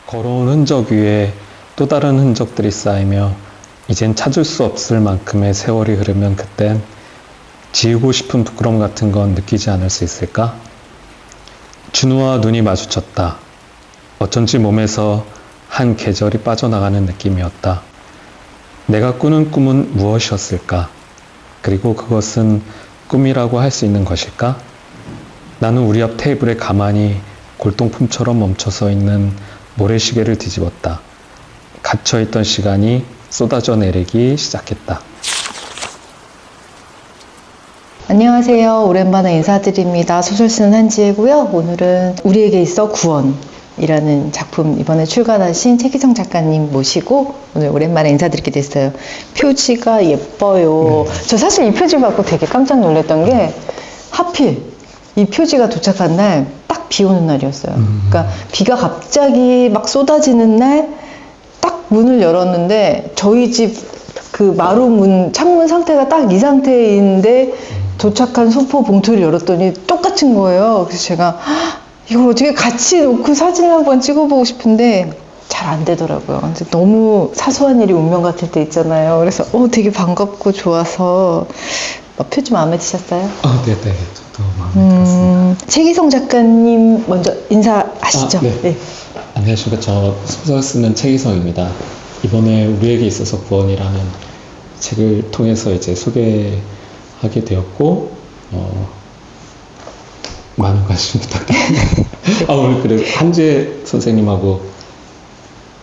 걸어온 흔적 위에 또 다른 흔적들이 쌓이며 이젠 찾을 수 없을 만큼의 세월이 흐르면 그땐 지우고 싶은 부끄럼 같은 건 느끼지 않을 수 있을까? 준우와 눈이 마주쳤다. 어쩐지 몸에서 한 계절이 빠져나가는 느낌이었다. 내가 꾸는 꿈은 무엇이었을까? 그리고 그것은 꿈이라고 할 수 있는 것일까? 나는 우리 앞 테이블에 가만히 골동품처럼 멈춰서 있는 모래시계를 뒤집었다. 갇혀있던 시간이 쏟아져 내리기 시작했다. 안녕하세요. 오랜만에 인사드립니다. 소설 쓰는 한지혜고요. 오늘은 우리에게 있어 구원이라는 작품 이번에 출간하신 최기성 작가님 모시고 오늘 오랜만에 인사드리게 됐어요. 표지가 예뻐요. 저 사실 이 표지 받고 되게 깜짝 놀랐던 게 하필 이 표지가 도착한 날 딱 비 오는 날이었어요. 그러니까 비가 갑자기 막 쏟아지는 날 딱 문을 열었는데 저희 집 그 마루 문, 창문 상태가 딱 이 상태인데 도착한 소포 봉투를 열었더니 똑같은 거예요. 그래서 제가 이걸 어떻게 같이 놓고 사진을 한번 찍어보고 싶은데 잘 안 되더라고요. 너무 사소한 일이 운명 같을 때 있잖아요. 그래서 되게 반갑고 좋아서 표지 마음에 드셨어요? 네네. 저도 마음에 들었습니다. 최기성 작가님 먼저 인사하시죠. 네. 네. 안녕하십니까. 저 소설 쓰는 최기성입니다. 이번에 우리에게 있어서 구원이라는 책을 통해서 이제 소개하게 되었고, 많은 관심 부탁드립니다. 오늘 그래 한지혜 선생님하고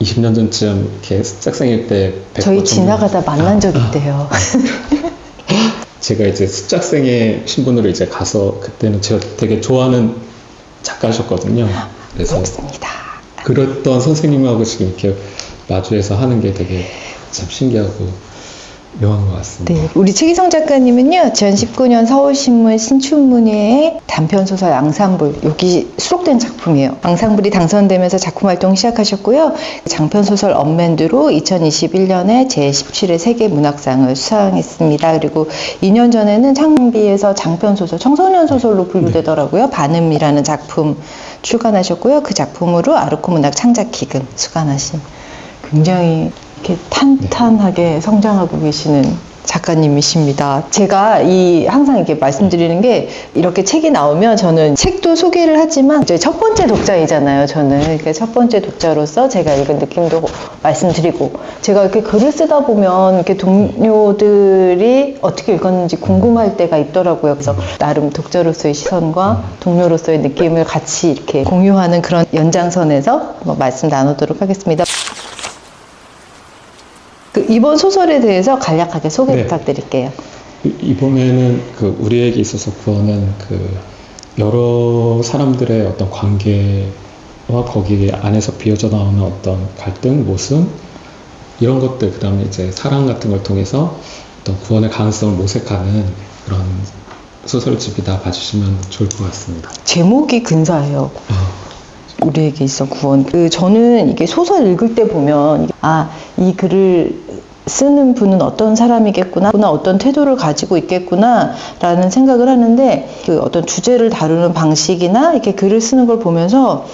20년 전쯤 이렇게 습작생일 때 뵙고 저희 지나가다 만난 적이 있대요. 제가 이제 습작생의 신분으로 이제 가서 그때는 제가 되게 좋아하는 작가셨거든요. 그래서 그렇습니다. 그랬던 선생님하고 지금 이렇게 마주해서 하는 게 되게 참 신기하고 묘한 것 같습니다. 네, 우리 최기성 작가님은요, 2019년 서울신문 신춘문예의 단편소설 앙상블, 여기 수록된 작품이에요. 앙상블이 당선되면서 작품 활동 시작하셨고요. 장편소설 언맨드로 2021년에 제17회 세계문학상을 수상했습니다. 그리고 2년 전에는 창비에서 장편소설, 청소년소설로 분류되더라고요. 반음이라는 작품 출간하셨고요. 그 작품으로 아르코 문학 창작기금 수간하신 굉장히 이렇게 탄탄하게 성장하고 계시는 작가님이십니다. 제가 항상 이렇게 말씀드리는 게 이렇게 책이 나오면 저는 책도 소개를 하지만 이제 첫 번째 독자이잖아요. 저는 그러니까 첫 번째 독자로서 제가 읽은 느낌도 말씀드리고 제가 이렇게 글을 쓰다 보면 이렇게 동료들이 어떻게 읽었는지 궁금할 때가 있더라고요. 그래서 나름 독자로서의 시선과 동료로서의 느낌을 같이 이렇게 공유하는 그런 연장선에서 한번 말씀 나누도록 하겠습니다. 이번 소설에 대해서 간략하게 소개 부탁드릴게요. 이번에는 우리에게 있어서 구원은 여러 사람들의 어떤 관계와 거기 안에서 비어져 나오는 어떤 갈등, 모순 이런 것들, 그 다음에 이제 사랑 같은 걸 통해서 어떤 구원의 가능성을 모색하는 그런 소설집이다 봐주시면 좋을 것 같습니다. 제목이 근사해요. 우리에게 있어 구원. 저는 이게 소설 읽을 때 보면 이 글을 쓰는 분은 어떤 사람이겠구나, 어떤 태도를 가지고 있겠구나 라는 생각을 하는데 어떤 주제를 다루는 방식이나 이렇게 글을 쓰는 걸 보면서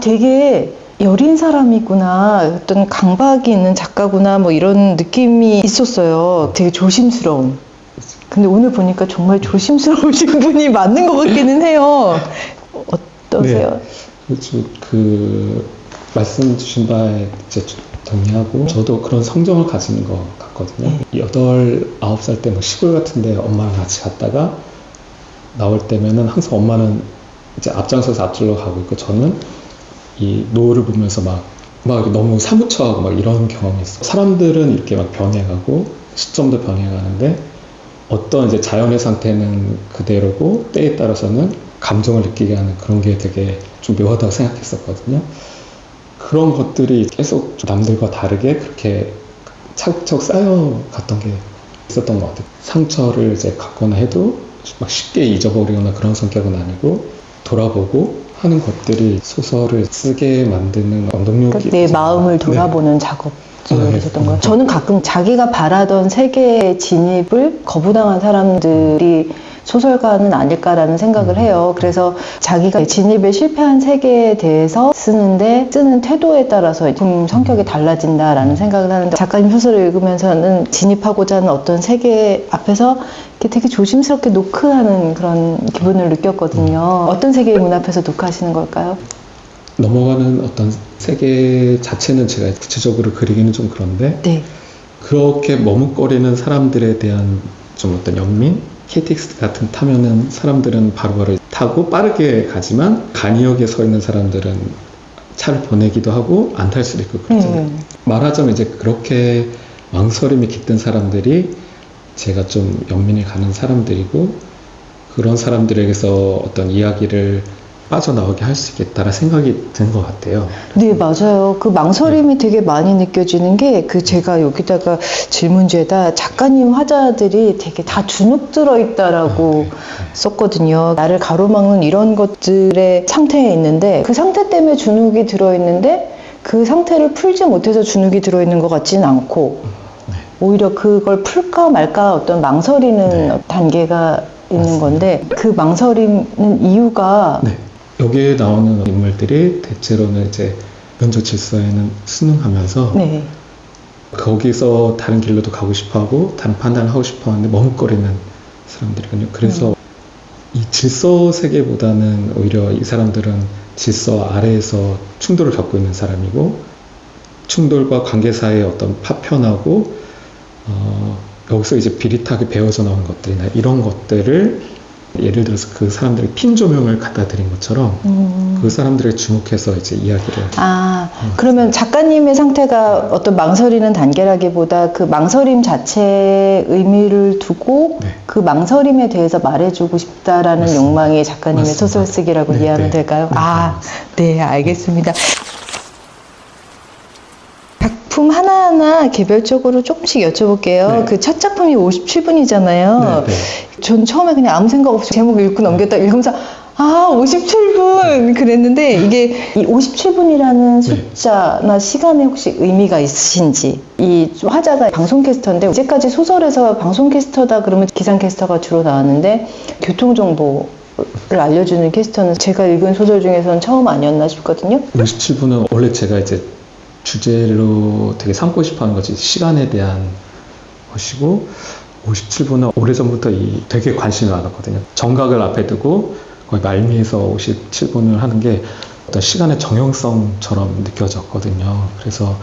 되게 여린 사람이구나, 어떤 강박이 있는 작가구나 뭐 이런 느낌이 있었어요. 되게 조심스러운. 근데 오늘 보니까 정말 조심스러우신 분이 맞는 것 같기는 해요. 어떠세요? 네. 말씀 주신 바에 이제 동의하고 저도 그런 성정을 가지는 것 같거든요. 8, 9살 때 뭐 시골 같은 데 엄마랑 같이 갔다가 나올 때면은 항상 엄마는 이제 앞장서서 앞질러 가고 있고 저는 이 노을을 보면서 막 너무 사무쳐하고 막 이런 경험이 있어요. 사람들은 이렇게 막 변해가고 시점도 변해가는데 어떤 이제 자연의 상태는 그대로고 때에 따라서는 감정을 느끼게 하는 그런 게 되게 좀 묘하다고 생각했었거든요. 그런 것들이 계속 남들과 다르게 그렇게 차곡차곡 쌓여갔던 게 있었던 것 같아요. 상처를 이제 갖거나 해도 막 쉽게 잊어버리거나 그런 성격은 아니고 돌아보고 하는 것들이 소설을 쓰게 만드는 원동력이 내 마음을 돌아보는 작업. 소설이셨던 거예요? 저는 가끔 자기가 바라던 세계에 진입을 거부당한 사람들이 소설가는 아닐까라는 생각을 해요. 그래서 자기가 진입에 실패한 세계에 대해서 쓰는데 쓰는 태도에 따라서 좀 성격이 달라진다라는 생각을 하는데, 작가님 소설을 읽으면서는 진입하고자 하는 어떤 세계 앞에서 이렇게 되게 조심스럽게 노크하는 그런 기분을 느꼈거든요. 어떤 세계의 문 앞에서 노크하시는 걸까요? 넘어가는 어떤 세계 자체는 제가 구체적으로 그리기는 좀 그런데 네. 그렇게 머뭇거리는 사람들에 대한 좀 어떤 연민? KTX 같은 타면은 사람들은 바로바로 타고 빠르게 가지만 간이역에 서 있는 사람들은 차를 보내기도 하고 안 탈 수도 있고 그렇잖아요. 말하자면 이제 그렇게 망설임이 깃든 사람들이 제가 좀 연민이 가는 사람들이고, 그런 사람들에게서 어떤 이야기를 빠져나오게 할 수 있겠다라는 생각이 드는 것 같아요. 네, 맞아요. 그 망설임이 되게 많이 느껴지는 게, 제가 여기다가 질문지에다 작가님 화자들이 되게 다 주눅 들어있다라고 썼거든요. 나를 가로막는 이런 것들의 상태에 있는데, 그 상태 때문에 주눅이 들어있는데, 그 상태를 풀지 못해서 주눅이 들어있는 것 같지는 않고, 오히려 그걸 풀까 말까 어떤 망설이는 단계가 있는 맞습니다. 건데, 그 망설이는 이유가 여기에 나오는 인물들이 대체로는 이제 면접 질서에는 순응하면서 네. 거기서 다른 길로도 가고 싶어하고 다른 판단을 하고 싶어하는데 머뭇거리는 사람들이거든요. 그래서 이 질서 세계보다는 오히려 이 사람들은 질서 아래에서 충돌을 겪고 있는 사람이고, 충돌과 관계사의 어떤 파편하고 여기서 이제 비릿하게 배어져 나온 것들이나 이런 것들을 예를 들어서 그 사람들의 핀 조명을 갖다 드린 것처럼 그 사람들에 주목해서 이제 이야기를. 그러면 작가님의 상태가 어떤 망설이는 단계라기보다 그 망설임 자체의 의미를 두고 그 망설임에 대해서 말해주고 싶다라는 맞습니다. 욕망이 작가님의 맞습니다. 소설 쓰기라고 이해하면 될까요? 네, 알겠습니다. 작품 하나하나 개별적으로 조금씩 여쭤볼게요. 그 첫 작품이 57분이잖아요. 전 처음에 그냥 아무 생각 없이 제목 읽고 넘겼다 읽으면서 57분 그랬는데, 이게 이 57분이라는 숫자나 시간에 혹시 의미가 있으신지. 이 화자가 방송캐스터인데, 이제까지 소설에서 방송캐스터다 그러면 기상캐스터가 주로 나왔는데, 교통정보를 알려주는 캐스터는 제가 읽은 소설 중에서는 처음 아니었나 싶거든요. 57분은 원래 제가 이제 주제로 되게 삼고 싶어 하는 것이 시간에 대한 것이고, 57분은 오래전부터 되게 관심이 많았거든요. 정각을 앞에 두고 거의 말미에서 57분을 하는 게 어떤 시간의 정형성처럼 느껴졌거든요. 그래서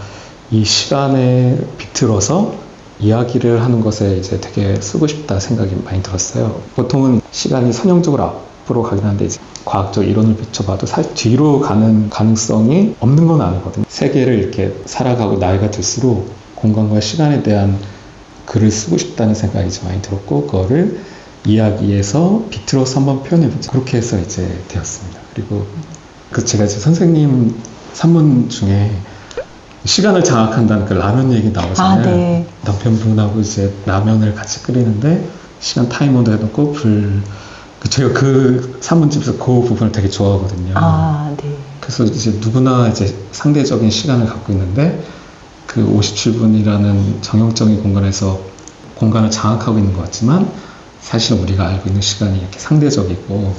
이 시간에 비틀어서 이야기를 하는 것에 이제 되게 쓰고 싶다 생각이 많이 들었어요. 보통은 시간이 선형적으로 앞으로 가긴 한데, 이제 과학적 이론을 비춰봐도 사실 뒤로 가는 가능성이 없는 건 아니거든요. 세계를 이렇게 살아가고 나이가 들수록 공간과 시간에 대한 글을 쓰고 싶다는 생각이 좀 많이 들었고, 그거를 이야기에서 비틀어서 한번 표현해보자, 그렇게 해서 이제 되었습니다. 그리고 제가 이제 선생님 산문 중에 시간을 장악한다는 그 라면 얘기 나오잖아요. 남편분하고 이제 라면을 같이 끓이는데 시간 타이머도 해놓고 제가 그 산문집에서 그 부분을 되게 좋아하거든요. 그래서 이제 누구나 이제 상대적인 시간을 갖고 있는데, 그 57분이라는 정형적인 공간에서 공간을 장악하고 있는 것 같지만, 사실 우리가 알고 있는 시간이 이렇게 상대적이고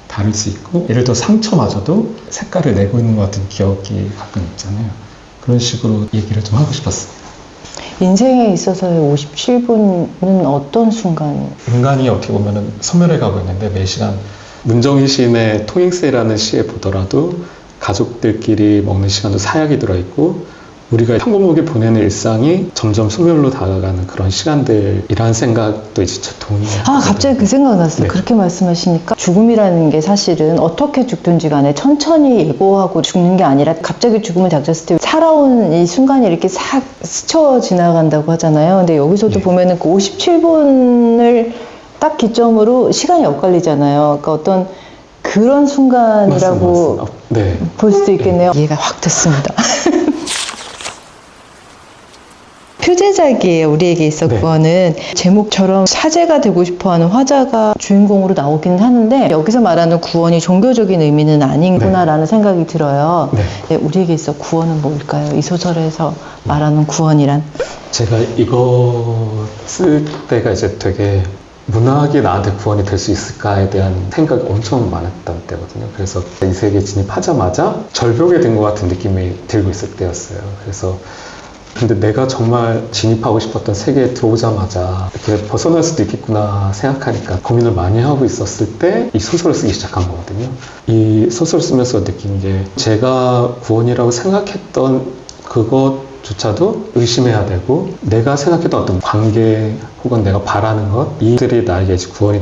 다를 수 있고, 예를 들어 상처마저도 색깔을 내고 있는 것 같은 기억이 가끔 있잖아요. 그런 식으로 얘기를 좀 하고 싶었습니다. 인생에 있어서의 57분은 어떤 순간? 인간이 어떻게 보면은 소멸해 가고 있는데, 매 시간 문정희 시인의 토익세라는 시에 보더라도 가족들끼리 먹는 시간도 사약이 들어있고, 우리가 평범하게 보내는 일상이 점점 소멸로 다가가는 그런 시간들이라는 생각도 이제 동의해요. 갑자기 그 생각 났어요. 그렇게 말씀하시니까 죽음이라는 게 사실은 어떻게 죽든지 간에 천천히 예고하고 죽는 게 아니라 갑자기 죽음을 닥쳤을 때 살아온 이 순간이 이렇게 싹 스쳐 지나간다고 하잖아요. 근데 여기서도 보면은 그 57분을 딱 기점으로 시간이 엇갈리잖아요. 그러니까 어떤 그런 순간이라고 볼 수도 있겠네요. 이해가 확 됐습니다. 표제작이에요. 우리에게 있어 네. 구원은 제목처럼 사제가 되고 싶어하는 화자가 주인공으로 나오긴 하는데 여기서 말하는 구원이 종교적인 의미는 아닌구나라는 생각이 들어요. 네. 네, 우리에게 있어 구원은 뭘까요? 이 소설에서 말하는 구원이란? 제가 이거 쓸 때가 이제 되게 문학이 나한테 구원이 될 수 있을까에 대한 생각이 엄청 많았던 때거든요. 그래서 이 세계에 진입하자마자 절벽에 든 것 같은 느낌이 들고 있을 때였어요. 그래서 근데 내가 정말 진입하고 싶었던 세계에 들어오자마자 이렇게 벗어날 수도 있겠구나 생각하니까 고민을 많이 하고 있었을 때 이 소설을 쓰기 시작한 거거든요. 이 소설을 쓰면서 느낀 게 제가 구원이라고 생각했던 그것조차도 의심해야 되고 내가 생각했던 어떤 관계 혹은 내가 바라는 것 이들이 나에게 구원이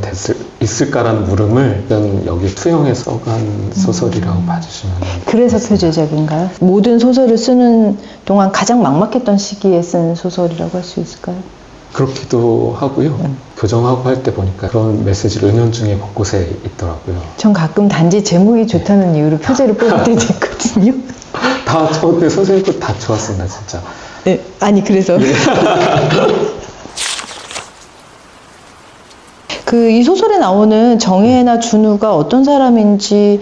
있을까라는 물음을 일단 여기 투영해 써간 소설이라고 봐주시면 그래서 표제작인가요? 모든 소설을 쓰는 동안 가장 막막했던 시기에 쓴 소설이라고 할 수 있을까요? 그렇기도 하고요. 교정하고 할 때 보니까 그런 메시지를 은연중에 곳곳에 있더라고요. 전 가끔 단지 제목이 좋다는 이유로 표제를 뽑을 때도 있거든요. 근데 선생님 거 다 좋았습니다, 진짜. 네, 아니 그래서 이 소설에 나오는 정혜나 준우가 어떤 사람인지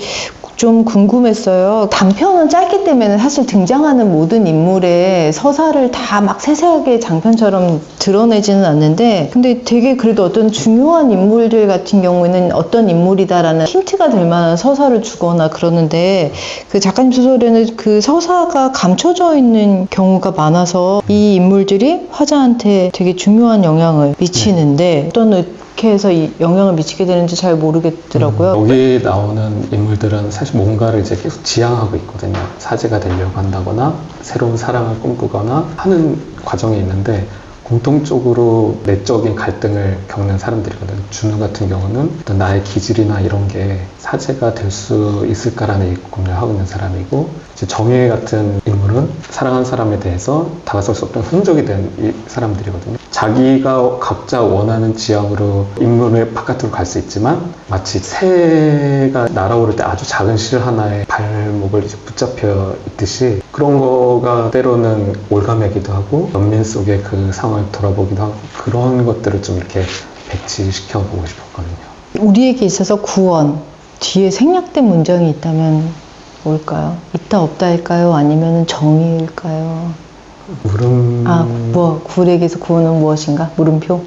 좀 궁금했어요. 단편은 짧기 때문에 사실 등장하는 모든 인물의 서사를 다 막 세세하게 장편처럼 드러내지는 않는데 근데 되게 그래도 어떤 중요한 인물들 같은 경우에는 어떤 인물이다라는 힌트가 될 만한 서사를 주거나 그러는데 그 작가님 소설에는 그 서사가 감춰져 있는 경우가 많아서 이 인물들이 화자한테 되게 중요한 영향을 미치는데 어떤 어떻게 해서 이 영향을 미치게 되는지 잘 모르겠더라고요. 여기 나오는 인물들은 사실 뭔가를 이제 계속 지향하고 있거든요. 사제가 되려고 한다거나 새로운 사랑을 꿈꾸거나 하는 과정이 있는데 공통적으로 내적인 갈등을 겪는 사람들이거든요. 준우 같은 경우는 어떤 나의 기질이나 이런 게 사제가 될 수 있을까라는 고민을 하고 있는 사람이고 이제 정혜 같은 인물은 사랑한 사람에 대해서 다가설 수 없던 흔적이 된 이 사람들이거든요. 자기가 각자 원하는 지향으로 인문의 바깥으로 갈 수 있지만 마치 새가 날아오를 때 아주 작은 실 하나에 발목을 이제 붙잡혀 있듯이 그런 거가 때로는 올가매기도 하고 연민 속의 그 상황을 돌아보기도 하고 그런 것들을 좀 이렇게 배치시켜 보고 싶었거든요. 우리에게 있어서 구원 뒤에 생략된 문장이 있다면 뭘까요? 있다 없다일까요? 아니면 정의일까요? 우리에게서 구원은 무엇인가? 물음표?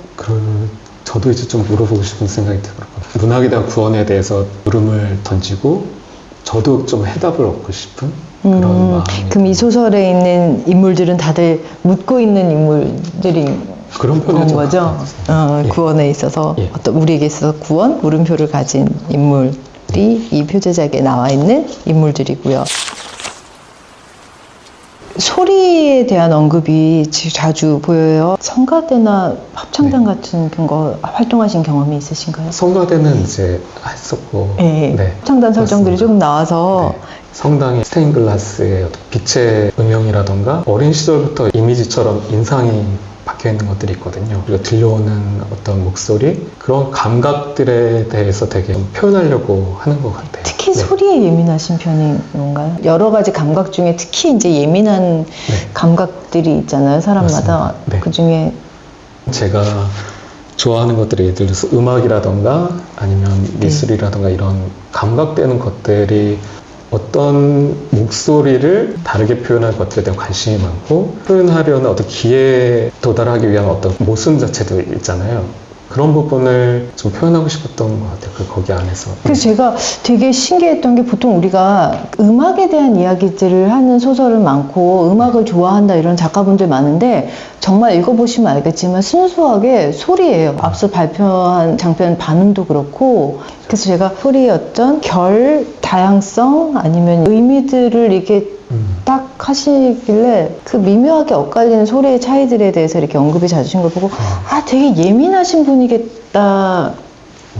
저도 이제 좀 물어보고 싶은 생각이 들었거든요. 문학에 대한 구원에 대해서 물음을 던지고 저도 좀 해답을 얻고 싶은 그런 마음이. 그럼 이 소설에 있는 인물들은 다들 묻고 있는 인물들인 그런 편이죠. 거죠? 예. 구원에 있어서 예. 어떤 우리에게 있어서 구원, 물음표를 가진 인물이 이 표제작에 나와 있는 인물들이고요. 소리에 대한 언급이 자주 보여요. 성가대나 합창단 같은 거 활동하신 경험이 있으신가요? 성가대는 이제 했었고 네. 합창단 설정들이 맞습니다. 조금 나와서 성당의 스테인글라스의 어떤 빛의 음영이라던가 어린 시절부터 이미지처럼 인상이 박혀있는 것들이 있거든요. 그리고 들려오는 어떤 목소리 그런 감각들에 대해서 되게 좀 표현하려고 하는 것 같아요. 특히 소리에 예민하신 편인 건가요? 여러 가지 감각 중에 특히 이제 예민한 감각들이 있잖아요, 사람마다. 네. 그 중에 제가 좋아하는 것들이 예를 들어서 음악이라던가 아니면 미술이라던가 이런 감각되는 것들이 어떤 목소리를 다르게 표현할 것들에 대한 관심이 많고 표현하려는 어떤 기회에 도달하기 위한 어떤 모순 자체도 있잖아요. 그런 부분을 좀 표현하고 싶었던 것 같아요. 거기 안에서. 그래서 제가 되게 신기했던 게 보통 우리가 음악에 대한 이야기들을 하는 소설은 많고 음악을 좋아한다 이런 작가분들 많은데 정말 읽어보시면 알겠지만 순수하게 소리예요. 앞서 발표한 장편 반음도 그렇고 그래서 제가 소리의 어떤 결, 다양성 아니면 의미들을 이렇게 딱 하시길래 그 미묘하게 엇갈리는 소리의 차이들에 대해서 이렇게 언급이 자주신 걸 보고 되게 예민하신 분이겠다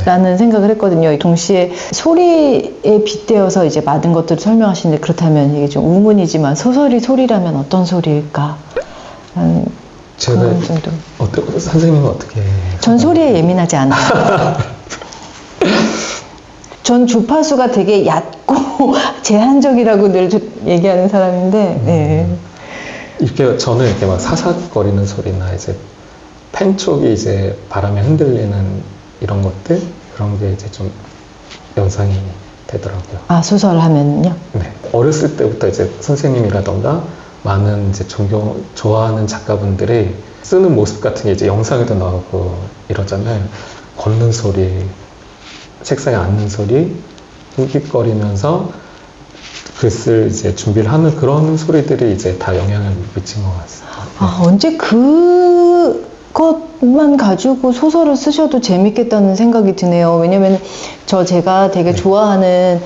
라는 생각을 했거든요. 동시에 소리에 빗대어서 이제 많은 것들을 설명하시는데 그렇다면 이게 좀 우문이지만 소설이 소리라면 어떤 소리일까? 제가 선생님은 어떻게? 전 소리에 예민하지 않아요. 전 주파수가 되게 얕고 제한적이라고 늘 얘기하는 사람인데 이렇게 저는 이렇게 막 사삭거리는 소리나 이제 펜 쪽이 이제 바람에 흔들리는 이런 것들 그런 게 이제 좀 연상이 되더라고요. 아, 소설 하면요? 네. 어렸을 때부터 이제 선생님이라던가 많은 이제 좋아하는 작가분들이 쓰는 모습 같은 게 이제 영상에도 나오고 이러잖아요. 걷는 소리, 책상에 앉는 소리, 낑낑거리면서 글을 이제 준비를 하는 그런 소리들이 이제 다 영향을 미친 것 같습니다. 아, 언제 그것만 가지고 소설을 쓰셔도 재밌겠다는 생각이 드네요. 왜냐면 제가 되게 좋아하는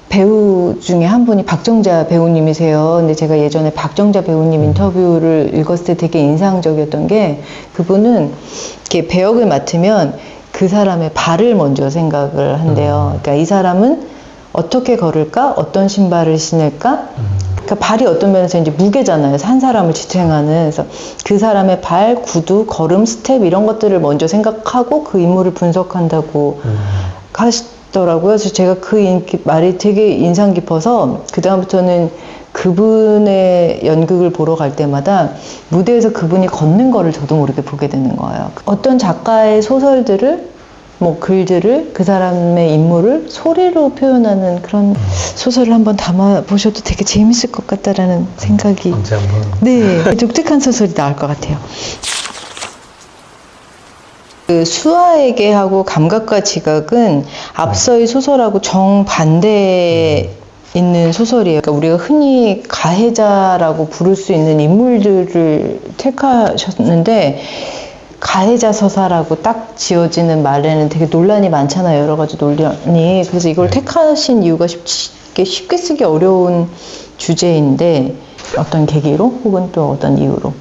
배우 중에 한 분이 박정자 배우님이세요. 근데 제가 예전에 박정자 배우님 인터뷰를 읽었을 때 되게 인상적이었던 게 그분은 이렇게 배역을 맡으면 그 사람의 발을 먼저 생각을 한대요. 그러니까 이 사람은 어떻게 걸을까? 어떤 신발을 신을까? 그러니까 발이 어떤 면에서 이제 무게잖아요. 한 사람을 지탱하는. 그래서 그 사람의 발, 구두, 걸음, 스텝 이런 것들을 먼저 생각하고 그 인물을 분석한다고 하시더라고요. 그래서 제가 그 말이 되게 인상 깊어서 그다음부터는 그분의 연극을 보러 갈 때마다 무대에서 그분이 걷는 거를 저도 모르게 보게 되는 거예요. 어떤 작가의 소설들을 글들을 그 사람의 인물을 소리로 표현하는 그런 소설을 한번 담아보셔도 되게 재밌을 것 같다라는 생각이 언제 한번 네, 독특한 소설이 나올 것 같아요. 그 수아에게 하고 감각과 지각은 앞서의 소설하고 정반대에 있는 소설이에요. 그러니까 우리가 흔히 가해자라고 부를 수 있는 인물들을 택하셨는데 가해자 서사라고 딱 지어지는 말에는 되게 논란이 많잖아요. 여러 가지 논란이. 그래서 이걸 택하신 이유가 쉽게 쓰기 어려운 주제인데 어떤 계기로 혹은 또 어떤 이유로?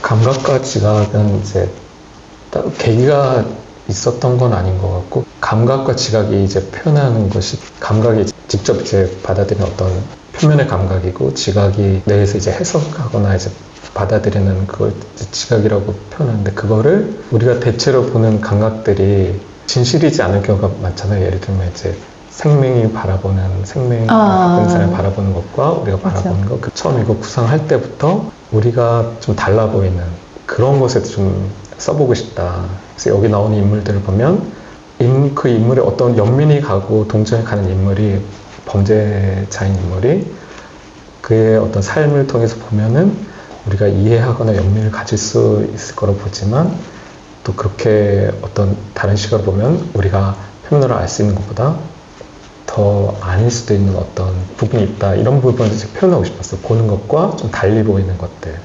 감각과 지각은 이제 따로 계기가 있었던 건 아닌 것 같고 감각과 지각이 이제 표현하는 것이 감각이 직접 이제 받아들이는 어떤 표면의 감각이고 지각이 뇌에서 이제 해석하거나 이제 받아들이는 그걸 지각이라고 표현하는데 그거를 우리가 대체로 보는 감각들이 진실이지 않을 경우가 많잖아요. 예를 들면 이제 생명이 바라보는 생명을 갖고 있는 사람이 바라보는 것과 우리가 바라보는 것 처음 이거 구상할 때부터 우리가 좀 달라 보이는 그런 것에 좀 써보고 싶다. 그래서 여기 나오는 인물들을 보면 그 인물이 어떤 연민이 가고 동정에 가는 인물이 범죄자인 인물이 그의 어떤 삶을 통해서 보면은 우리가 이해하거나 연민을 가질 수 있을 거라고 보지만 또 그렇게 어떤 다른 시각으로 보면 우리가 표면으로 알 수 있는 것보다 더 아닐 수도 있는 어떤 부분이 있다. 이런 부분을 이제 표현하고 싶었어요. 보는 것과 좀 달리 보이는 것들.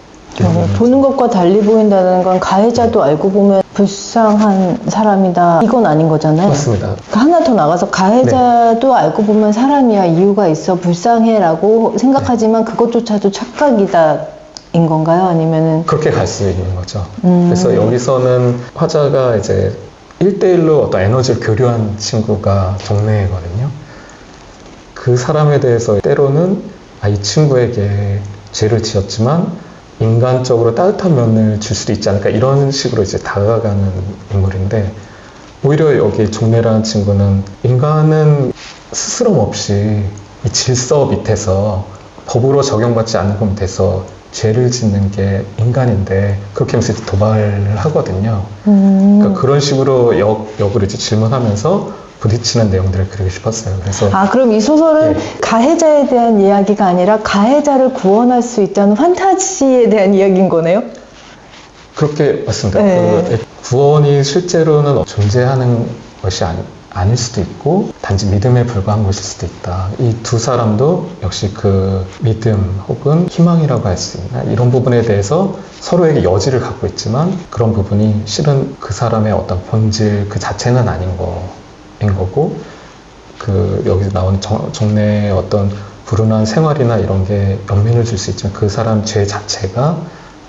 보는 것과 달리 보인다는 건 가해자도 알고 보면 불쌍한 사람이다. 이건 아닌 거잖아요. 맞습니다. 그러니까 하나 더 나가서 가해자도 알고 보면 사람이야. 이유가 있어. 불쌍해라고 생각하지만 그것조차도 착각이다. 인 건가요? 아니면은 그렇게 갈 수 있는 거죠. 그래서 여기서는 화자가 이제 1대1로 어떤 에너지를 교류한 친구가 정래거든요. 그 사람에 대해서 때로는 이 친구에게 죄를 지었지만 인간적으로 따뜻한 면을 줄 수도 있지 않을까 이런 식으로 이제 다가가는 인물인데 오히려 여기 종래라는 친구는 인간은 스스럼 없이 이 질서 밑에서 법으로 적용받지 않는 돼서 죄를 짓는 게 인간인데 그렇게 하면서 도발을 하거든요. 그러니까 그런 식으로 역으로 이제 질문하면서 부딪히는 내용들을 그리고 싶었어요. 그래서 그럼 이 소설은 가해자에 대한 이야기가 아니라 가해자를 구원할 수 있다는 판타지에 대한 이야기인 거네요? 그렇게 맞습니다. 그 구원이 실제로는 존재하는 것이 아닐 수도 있고 단지 믿음에 불과한 것일 수도 있다. 이 두 사람도 역시 그 믿음 혹은 희망이라고 할 수 있나 이런 부분에 대해서 서로에게 여지를 갖고 있지만 그런 부분이 실은 그 사람의 어떤 본질 그 자체는 아닌 거인 거고 그 여기서 나오는 정래의 어떤 불운한 생활이나 이런 게 연민을 줄 수 있지만 그 사람 죄 자체가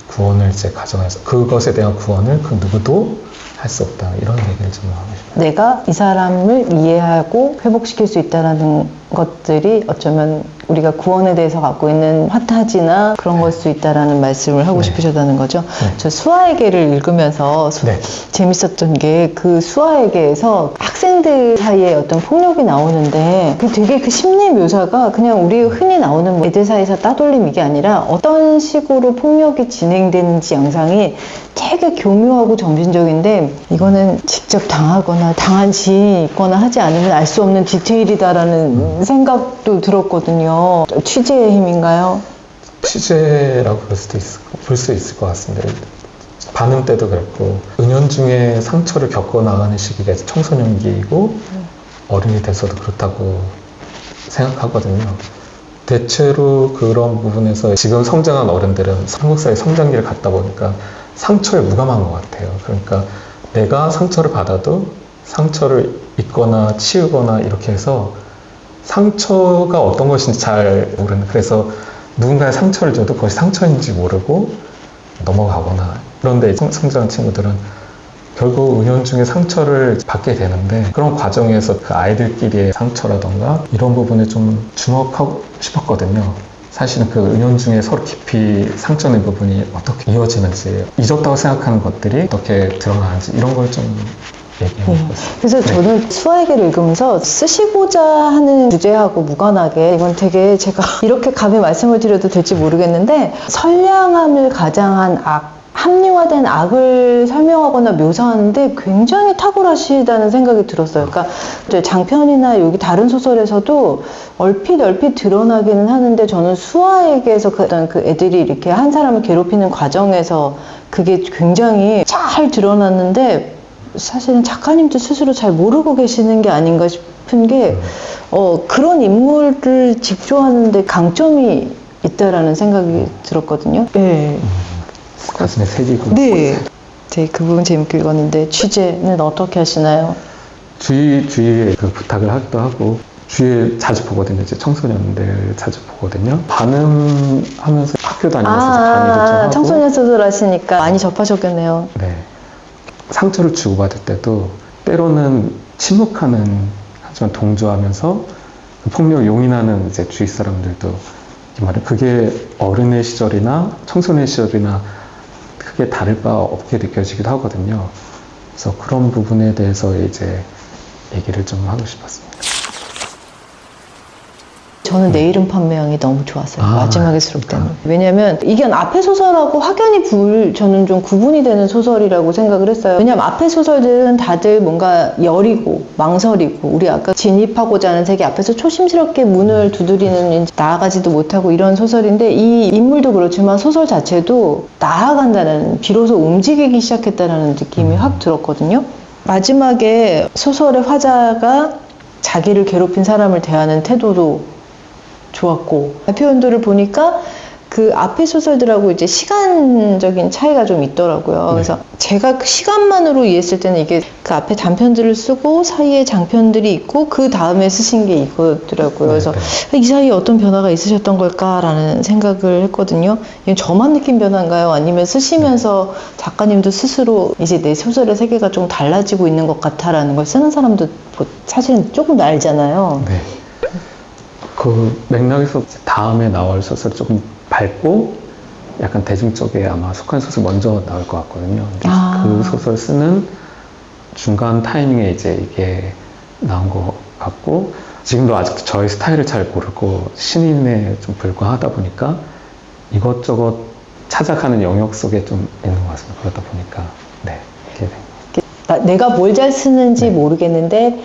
구원을 이제 가져가서 그것에 대한 구원을 그 누구도 할 수 없다 이런 얘기를 좀 하고 싶어요. 내가 이 사람을 이해하고 회복시킬 수 있다는 것들이 어쩌면 우리가 구원에 대해서 갖고 있는 환타지나 그런 걸 수 있다라는 말씀을 하고 네. 싶으셨다는 거죠. 네. 저 수아에게를 읽으면서 네. 재밌었던 게 그 수아에게에서 학생들 사이에 어떤 폭력이 나오는데 그 되게 그 심리 묘사가 그냥 우리 흔히 나오는 뭐 애들 사이에서 따돌림 이게 아니라 어떤 식으로 폭력이 진행되는지 양상이 되게 교묘하고 점진적인데 이거는 직접 당하거나 당한 지인이 있거나 하지 않으면 알 수 없는 디테일이다라는 생각도 들었거든요. 취재의 힘인가요? 취재라고 볼 수 있을 것 같습니다. 반음 때도 그랬고 은연중에 상처를 겪어나가는 시기가 청소년기이고 어른이 돼서도 그렇다고 생각하거든요. 대체로 그런 부분에서 지금 성장한 어른들은 한국 사회 성장기를 갖다 보니까 상처에 무감한 것 같아요. 그러니까 내가 상처를 받아도 상처를 잊거나 치우거나 이렇게 해서 상처가 어떤 것인지 잘 모르는, 그래서 누군가의 상처를 줘도 그것이 상처인지 모르고 넘어가거나, 그런데 성장한 친구들은 결국 은연중에 상처를 받게 되는데 그런 과정에서 그 아이들끼리의 상처라던가 이런 부분에 좀 주목하고 싶었거든요. 사실은 그 은연중에 서로 깊이 상처낸 부분이 어떻게 이어지는지, 잊었다고 생각하는 것들이 어떻게 드러나는지 이런 걸 좀 얘기하고 싶었어요. 그래서 저는 수아에게를 읽으면서 쓰시고자 하는 주제하고 무관하게 이건 되게 제가 이렇게 감히 말씀을 드려도 될지 모르겠는데 선량함을 가장한 악, 합리화된 악을 설명하거나 묘사하는데 굉장히 탁월하시다는 생각이 들었어요. 그러니까 장편이나 여기 다른 소설에서도 얼핏 드러나기는 하는데 저는 수아에게서 어떤 그 애들이 이렇게 한 사람을 괴롭히는 과정에서 그게 굉장히 잘 드러났는데 사실은 작가님도 스스로 잘 모르고 계시는 게 아닌가 싶은 게 그런 인물을 직조하는데 강점이 있다라는 생각이 들었거든요. 네. 가슴에 새기고. 네. 그 부분 재밌게 읽었는데 취재는 어떻게 하시나요? 주위에 그 부탁을 하기도 하고 주위에 자주 보거든요. 이제 청소년들 자주 보거든요. 반음하면서 학교 다니면서 강의도 좀 하고. 청소년 소설 하시니까 많이 접하셨겠네요. 네. 상처를 주고받을 때도 때로는 침묵하는, 하지만 동조하면서 그 폭력을 용인하는 이제 주위 사람들도 그게 어른의 시절이나 청소년 시절이나 크게 다를 바 없게 느껴지기도 하거든요. 그래서 그런 부분에 대해서 이제 얘기를 좀 하고 싶었습니다. 저는 내 이름 판매형이 너무 좋았어요. 마지막에 수록되는. 왜냐면 이게 앞에 소설하고 확연히 저는 좀 구분이 되는 소설이라고 생각을 했어요. 왜냐면 앞에 소설들은 다들 뭔가 여리고 망설이고 우리 아까 진입하고자 하는 세계 앞에서 조심스럽게 문을 두드리는, 나아가지도 못하고 이런 소설인데 이 인물도 그렇지만 소설 자체도 나아간다는, 비로소 움직이기 시작했다는 느낌이 확 들었거든요. 마지막에 소설의 화자가 자기를 괴롭힌 사람을 대하는 태도도 좋았고, 표현들을 보니까 그 앞에 소설들하고 이제 시간적인 차이가 좀 있더라고요. 그래서 제가 그 시간만으로 이해했을 때는 이게 그 앞에 단편들을 쓰고 사이에 장편들이 있고 그 다음에 쓰신 게 이거더라고요. 그래서 이 사이에 어떤 변화가 있으셨던 걸까라는 생각을 했거든요. 이게 저만 느낀 변화인가요? 아니면 쓰시면서 작가님도 스스로 이제 내 소설의 세계가 좀 달라지고 있는 것 같아라는 걸 쓰는 사람도 사실은 조금 알잖아요. 네. 그 맥락에서 다음에 나올 소설 조금 밝고 약간 대중적에 아마 속한 소설 먼저 나올 것 같거든요. 그 소설 쓰는 중간 타이밍에 이제 이게 나온 것 같고, 지금도 아직 저의 스타일을 잘 모르고 신인에 좀 불과하다 보니까 이것저것 찾아가는 영역 속에 좀 있는 것 같습니다. 그러다 보니까 내가 뭘 잘 쓰는지 모르겠는데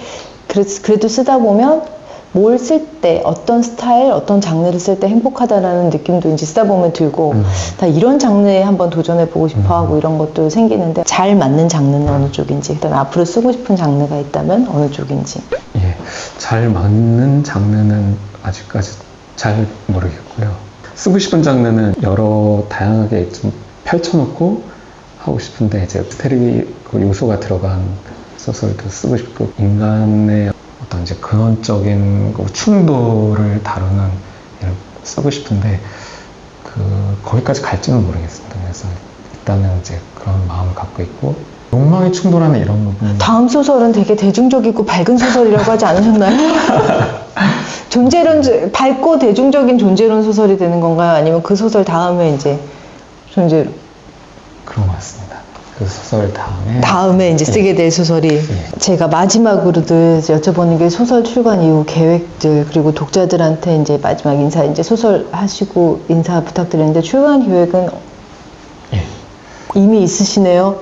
그래도 쓰다 보면 뭘 쓸 때, 어떤 스타일, 어떤 장르를 쓸 때 행복하다라는 느낌도 이제 쓰다 보면 들고, 다 이런 장르에 한번 도전해보고 싶어 하고 이런 것도 생기는데, 잘 맞는 장르는 어느 쪽인지, 그다음에 앞으로 쓰고 싶은 장르가 있다면 어느 쪽인지. 예, 잘 맞는 장르는 아직까지 잘 모르겠고요. 쓰고 싶은 장르는 여러 다양하게 좀 펼쳐놓고 하고 싶은데, 이제 스테리 요소가 들어간 소설도 쓰고 싶고, 인간의 어떤 이제 근원적인 충돌을 다루는 일을 쓰고 싶은데 거기까지 갈지는 모르겠습니다. 그래서 일단은 이제 그런 마음을 갖고 있고, 욕망이 충돌하는 이런 부분. 다음 소설은 되게 대중적이고 밝은 소설이라고 하지 않으셨나요? 존재론, 밝고 대중적인 존재론 소설이 되는 건가요? 아니면 그 소설 다음에 이제 존재론? 그런 것 같습니다. 그 소설 다음에 이제 쓰게 될 소설이 제가 마지막으로도 여쭤보는 게 소설 출간 이후 계획들 그리고 독자들한테 이제 마지막 인사 이제 소설 하시고 인사 부탁드리는데 출간 계획은 예. 이미 있으시네요.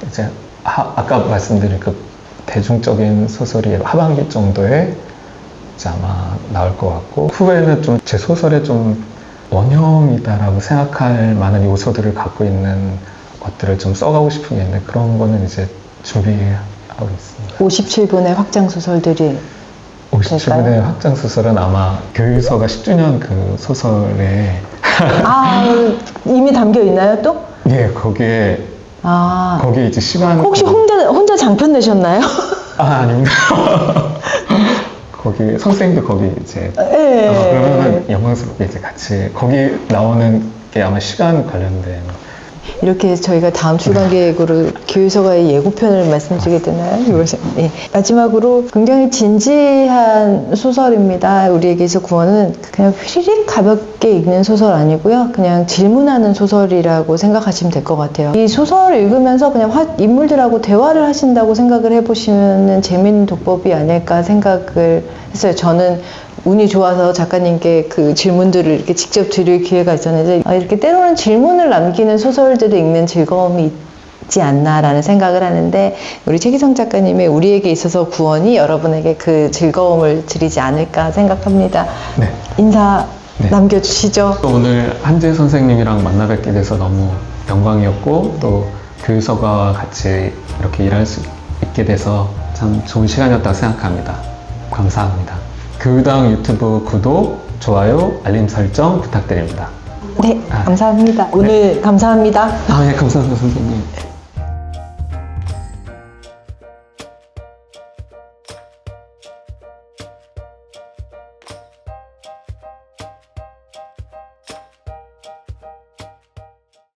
이제 아까 말씀드린 그 대중적인 소설이 하반기 정도에 이제 아마 나올 것 같고 후에는 좀 제 소설에 좀 원형이다라고 생각할 만한 요소들을 갖고 있는 것들을 좀 써가고 싶은 게 있는데 그런 거는 이제 준비하고 있습니다. 57분의 확장 소설들이 57분의 확장 소설은 아마 교유서가 10주년 그 소설에 이미 담겨 있나요 또? 예 거기에 거기에 이제 시간 혹시 혼자 장편 내셨나요? 아닙니다. 거기 선생님도 거기 이제 예. 그러면 영광스럽게 이제 같이 거기 나오는 게 아마 시간 관련된 이렇게 저희가 다음 출간 계획으로 교유서가의 예고편을 말씀드리게 되나요? 예. 마지막으로 굉장히 진지한 소설입니다. 우리에게서 구원은 그냥 휘리릭 가볍게 읽는 소설 아니고요. 그냥 질문하는 소설이라고 생각하시면 될 것 같아요. 이 소설을 읽으면서 그냥 인물들하고 대화를 하신다고 생각을 해보시면 재미있는 독법이 아닐까 생각을 했어요. 저는 운이 좋아서 작가님께 그 질문들을 이렇게 직접 드릴 기회가 있었는데 이렇게 때로는 질문을 남기는 소설들을 읽는 즐거움이 있지 않나라는 생각을 하는데 우리 최기성 작가님의 우리에게 있어서 구원이 여러분에게 그 즐거움을 드리지 않을까 생각합니다. 네. 인사 남겨주시죠. 오늘 한재 선생님이랑 만나 뵙게 돼서 너무 영광이었고 또 교유서가와 같이 이렇게 일할 수 있게 돼서 참 좋은 시간이었다고 생각합니다. 감사합니다. 교유당 유튜브 구독, 좋아요, 알림 설정 부탁드립니다. 네, 감사합니다. 오늘 감사합니다. 예, 감사합니다, 선생님.